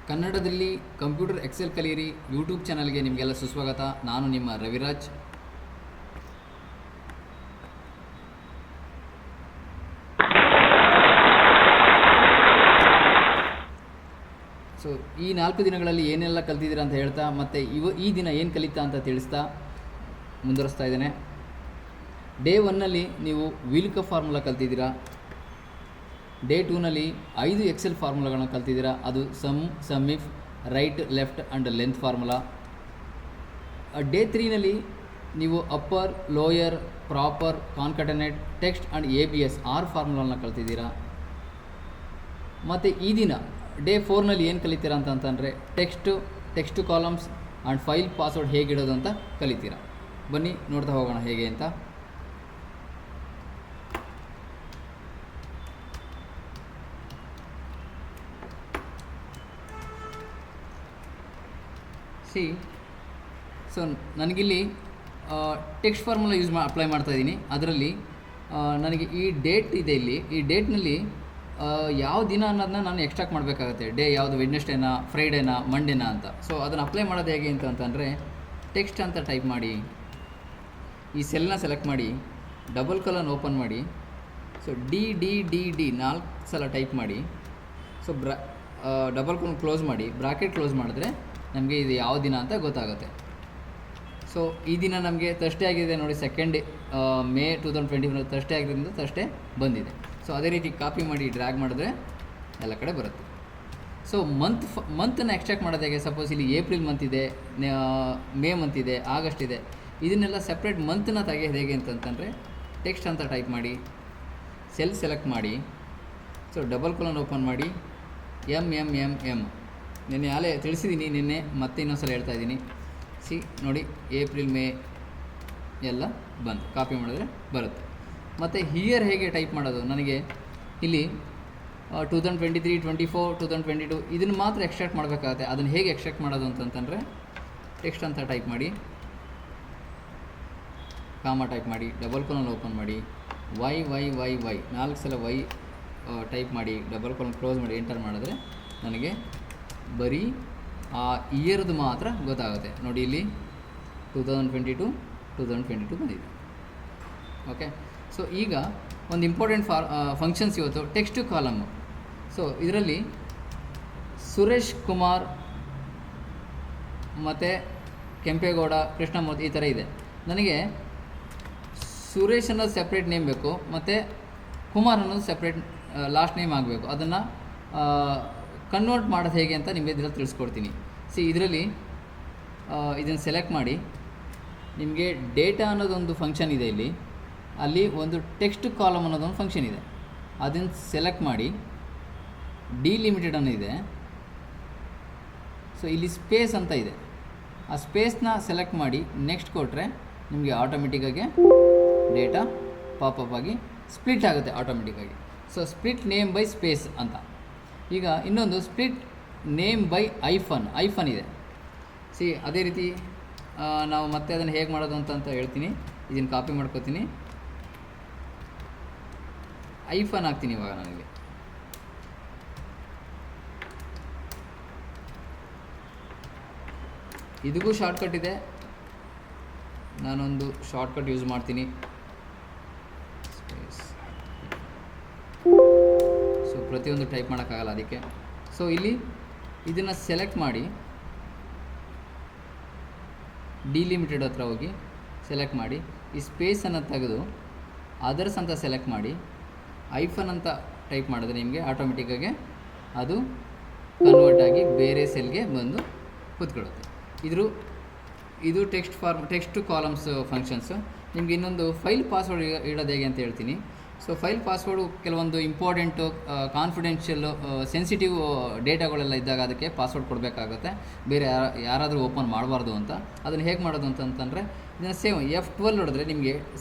ಕನ್ನಡದಲ್ಲಿ computer Excel ಕಲಿಯಿರಿ YouTube ಚಾನಲ್ಗೆ ನಿಮಗೆಲ್ಲ ಸುಸ್ವಾಗತ. ನಾನು ನಿಮ್ಮ ರವಿರಾಜ್. ಸೊ ಈ 4 ದಿನಗಳಲ್ಲಿ ಏನೆಲ್ಲ ಕಲ್ತಿದ್ದೀರಾ ಅಂತ ಹೇಳ್ತಾ ಮತ್ತು ಈ ದಿನ ಏನು ಕಲಿತಾ ಅಂತ ತಿಳಿಸ್ತಾ ಮುಂದುವರಿಸ್ತಾ ಇದ್ದೇನೆ. ಡೇ 1ನಲ್ಲಿ ನೀವು ವಿಲ್ಕ ಫಾರ್ಮುಲಾ ಕಲ್ತಿದ್ದೀರಾ. ಡೇ 2ನಲ್ಲಿ 5 ಎಕ್ಸೆಲ್ ಫಾರ್ಮುಲಾಗಳನ್ನ ಕಲ್ತಿದ್ದೀರಾ. ಅದು sum if, right, left and length formula. Day 3ನಲ್ಲಿ ನೀವು upper, lower, proper, concatenate, text and ABS 6 ಫಾರ್ಮುಲಾನ ಕಲ್ತಿದ್ದೀರಾ. ಮತ್ತು ಈ ದಿನ ಡೇ 4ನಲ್ಲಿ ಏನು ಕಲಿತೀರಾ ಅಂತಂದರೆ text columns and file password ಹೇಗಿಡೋದು ಅಂತ ಕಲಿತೀರಾ. ಬನ್ನಿ ನೋಡ್ತಾ ಹೋಗೋಣ ಹೇಗೆ ಅಂತ. ಸೊ ನನಗಿಲ್ಲಿ ಟೆಕ್ಸ್ಟ್ ಫಾರ್ಮುಲಾ ಅಪ್ಲೈ ಮಾಡ್ತಾಯಿದ್ದೀನಿ. ಅದರಲ್ಲಿ ನನಗೆ ಈ ಡೇಟ್ ಇದೆ. ಈ ಡೇಟ್ನಲ್ಲಿ ಯಾವ ದಿನ ಅನ್ನೋದನ್ನ ನಾನು ಎಕ್ಸ್ಟ್ರಾಕ್ಟ್ ಮಾಡಬೇಕಾಗತ್ತೆ. ಡೇ ಯಾವುದು, ವೆಡ್ನೆಸ್ಡೇನಾ, ಫ್ರೈಡೇನಾ, ಮಂಡೇನಾ ಅಂತ. ಸೊ ಅದನ್ನು ಅಪ್ಲೈ ಮಾಡೋದು ಹೇಗೆ ಅಂತಂದರೆ ಟೆಕ್ಸ್ಟ್ ಅಂತ ಟೈಪ್ ಮಾಡಿ, ಈ ಸೆಲ್ನ ಸೆಲೆಕ್ಟ್ ಮಾಡಿ, ಡಬಲ್ ಕಾಲನ್ ಓಪನ್ ಮಾಡಿ, ಸೊ ಡಿ 4 ಸಲ ಟೈಪ್ ಮಾಡಿ, ಸೊ ಡಬಲ್ ಕಾಲನ್ ಕ್ಲೋಸ್ ಮಾಡಿ, ಬ್ರಾಕೆಟ್ ಕ್ಲೋಸ್ ಮಾಡಿದ್ರೆ ನಮಗೆ ಇದು ಯಾವ ದಿನ ಅಂತ ಗೊತ್ತಾಗುತ್ತೆ. ಸೊ ಈ ದಿನ ನಮಗೆ ಥರ್ಸ್ಡೇ ಆಗಿದೆ ನೋಡಿ. 2 ಮೇ 2024 ಥರ್ಸ್ಡೇ ಆಗಿರೋದ್ರಿಂದ ಥರ್ಸ್ಡೇ ಬಂದಿದೆ. ಸೊ ಅದೇ ರೀತಿ ಕಾಪಿ ಮಾಡಿ ಡ್ರ್ಯಾಗ್ ಮಾಡಿದ್ರೆ ಎಲ್ಲ ಕಡೆ ಬರುತ್ತೆ. ಸೊ ಮಂತನ್ನು ಎಕ್ಸ್ಟ್ರಾಕ್ಟ್ ಮಾಡೋದು ಹೇಗೆ? ಸಪೋಸ್ ಇಲ್ಲಿ ಏಪ್ರಿಲ್ ಮಂತ್ ಇದೆ, ಮೇ ಮಂತ್ ಇದೆ, ಆಗಸ್ಟ್ ಇದೆ. ಇದನ್ನೆಲ್ಲ ಸಪ್ರೇಟ್ ಮಂತನ್ನ ತೆಗೆಯೋದು ಹೇಗೆ ಅಂತಂದರೆ ಟೆಕ್ಸ್ಟ್ ಅಂತ ಟೈಪ್ ಮಾಡಿ, ಸೆಲ್ ಸೆಲೆಕ್ಟ್ ಮಾಡಿ, ಸೊ ಡಬಲ್ ಕಾಲನ್ ಓಪನ್ ಮಾಡಿ, ಎಮ್ ನಿನ್ನೆ ಆಲೇ ತಿಳಿಸಿದ್ದೀನಿ. ನಿನ್ನೆ ಮತ್ತೆ ಇನ್ನೊಂದು ಸಲ ಹೇಳ್ತಾ ಇದ್ದೀನಿ. ನೋಡಿ, ಏಪ್ರಿಲ್, ಮೇ ಎಲ್ಲ ಬಂತು. ಕಾಪಿ ಮಾಡಿದ್ರೆ ಬರುತ್ತೆ. ಮತ್ತು ಹಿಯರ್ ಹೇಗೆ ಟೈಪ್ ಮಾಡೋದು? ನನಗೆ ಇಲ್ಲಿ 2023, 24, 2022 ಇದನ್ನು ಮಾತ್ರ ಎಕ್ಸ್ಟ್ರಾಕ್ಟ್ ಮಾಡಬೇಕಾಗುತ್ತೆ. ಅದನ್ನು ಹೇಗೆ ಎಕ್ಸ್ಟ್ರಾಕ್ಟ್ ಮಾಡೋದು ಅಂತಂದರೆ ಟೆಕ್ಸ್ಟ್ ಅಂತ ಟೈಪ್ ಮಾಡಿ, ಕಾಮ ಟೈಪ್ ಮಾಡಿ, ಡಬಲ್ ಕಾಲನ್ ಓಪನ್ ಮಾಡಿ, ವೈ 4 ಸಲ ವೈ ಟೈಪ್ ಮಾಡಿ, ಡಬಲ್ ಕಾಲನ್ ಕ್ಲೋಸ್ ಮಾಡಿ, ಎಂಟರ್ ಮಾಡಿದ್ರೆ ನನಗೆ ಬರೀ ಆ ಇಯರ್ದು ಮಾತ್ರ ಗೊತ್ತಾಗುತ್ತೆ. ನೋಡಿ, ಇಲ್ಲಿ 2022 ಬಂದಿದೆ. ಓಕೆ. ಸೊ ಈಗ ಒಂದು ಇಂಪಾರ್ಟೆಂಟ್ ಫಂಕ್ಷನ್ಸ್ ಇವತ್ತು ಟೆಕ್ಸ್ಟ್ ಕಾಲಮ್ಮು. ಸೊ ಇದರಲ್ಲಿ ಸುರೇಶ್ ಕುಮಾರ್ ಮತ್ತು ಕೆಂಪೇಗೌಡ, ಕೃಷ್ಣಮೂರ್ತಿ ಈ ಥರ ಇದೆ. ನನಗೆ ಸುರೇಶ್ ಅನ್ನೋದು ಸೆಪ್ರೇಟ್ ನೇಮ್ ಬೇಕು, ಮತ್ತು ಕುಮಾರ್ ಅನ್ನೋದು ಸೆಪ್ರೇಟ್ ಲಾಸ್ಟ್ ನೇಮ್ ಆಗಬೇಕು. ಅದನ್ನು ಕನ್ವರ್ಟ್ ಮಾಡೋದು ಹೇಗೆ ಅಂತ ನಿಮಗೆ ಇದರಲ್ಲಿ ತಿಳಿಸ್ಕೊಡ್ತೀನಿ. ಇದರಲ್ಲಿ ಇದನ್ನು ಸೆಲೆಕ್ಟ್ ಮಾಡಿ, ನಿಮಗೆ ಡೇಟಾ ಅನ್ನೋದೊಂದು ಫಂಕ್ಷನ್ ಇದೆ. ಅಲ್ಲಿ ಒಂದು ಟೆಕ್ಸ್ಟ್ ಕಾಲಮ್ ಅನ್ನೋದೊಂದು ಫಂಕ್ಷನ್ ಇದೆ. ಅದನ್ನು ಸೆಲೆಕ್ಟ್ ಮಾಡಿ, ಡಿಲಿಮಿಟೆಡ್ ಅನ್ನೋ ಇದೆ. ಸೊ ಇಲ್ಲಿ ಸ್ಪೇಸ್ ಅಂತ ಇದೆ. ಆ ಸ್ಪೇಸ್ನ ಸೆಲೆಕ್ಟ್ ಮಾಡಿ ನೆಕ್ಸ್ಟ್ ಕೊಟ್ಟರೆ ನಿಮಗೆ ಆಟೋಮೆಟಿಕ್ಕಾಗಿ ಡೇಟಾ ಪಾಪಪ್ ಆಗಿ ಸ್ಪ್ಲಿಟ್ ಆಗುತ್ತೆ ಆಟೋಮೆಟಿಕ್ಕಾಗಿ. So split name by space ಅಂತ. ಈಗ ಇನ್ನೊಂದು ಸ್ಪ್ಲಿಟ್ ನೇಮ್ ಬೈ ಐಫನ್ ಇದೆ. ಅದೇ ರೀತಿ ನಾವು ಮತ್ತೆ ಅದನ್ನು ಹೇಗೆ ಮಾಡೋದು ಅಂತ ಹೇಳ್ತೀನಿ. ಇದನ್ನು ಕಾಪಿ ಮಾಡ್ಕೋತೀನಿ, ಐಫನ್ ಹಾಕ್ತೀನಿ ಇವಾಗ. ನನಗೆ ಇದಕ್ಕೂ ಶಾರ್ಟ್ಕಟ್ ಇದೆ. ನಾನೊಂದು ಶಾರ್ಟ್ಕಟ್ ಯೂಸ್ ಮಾಡ್ತೀನಿ. ಸೊ ಪ್ರತಿಯೊಂದು ಟೈಪ್ ಮಾಡೋಕ್ಕಾಗಲ್ಲ ಅದಕ್ಕೆ. ಸೊ ಇಲ್ಲಿ ಇದನ್ನು ಸೆಲೆಕ್ಟ್ ಮಾಡಿ, ಡಿಲಿಮಿಟೆಡ್ ಹತ್ರ ಹೋಗಿ ಸೆಲೆಕ್ಟ್ ಮಾಡಿ, ಈ ಸ್ಪೇಸನ್ನು ತೆಗೆದು ಅದರ್ಸ್ ಅಂತ ಸೆಲೆಕ್ಟ್ ಮಾಡಿ, ಐಫನ್ ಅಂತ ಟೈಪ್ ಮಾಡಿದ್ರೆ ನಿಮಗೆ ಆಟೋಮೆಟಿಕ್ಕಾಗಿ ಅದು ಕನ್ವರ್ಟ್ ಆಗಿ ಬೇರೆ ಸೆಲ್ಗೆ ಬಂದು ಕೂತ್ಕೊಳ್ಳುತ್ತೆ. ಇದು ಟೆಕ್ಸ್ಟ್ ಕಾಲಮ್ಸ್ ಫಂಕ್ಷನ್ಸು. ನಿಮಗೆ ಇನ್ನೊಂದು ಫೈಲ್ ಪಾಸ್ವರ್ಡ್ ಇಡೋದು ಹೇಗೆ ಅಂತ ಹೇಳ್ತೀನಿ. ಸೊ ಫೈಲ್ ಪಾಸ್ವರ್ಡು ಕೆಲವೊಂದು ಇಂಪಾರ್ಟೆಂಟು, ಕಾನ್ಫಿಡೆನ್ಷಿಯಲ್ಲು, ಸೆನ್ಸಿಟಿವ್ ಡೇಟಾಗಳೆಲ್ಲ ಇದ್ದಾಗ ಅದಕ್ಕೆ ಪಾಸ್ವರ್ಡ್ ಕೊಡಬೇಕಾಗುತ್ತೆ. ಬೇರೆ ಯಾರಾದರೂ ಓಪನ್ ಮಾಡಬಾರ್ದು ಅಂತ. ಅದನ್ನು ಹೇಗೆ ಮಾಡೋದು ಅಂತಂದರೆ ಇದನ್ನು F12 ಹೊಡೆದ್ರೆ ನಿಮಗೆ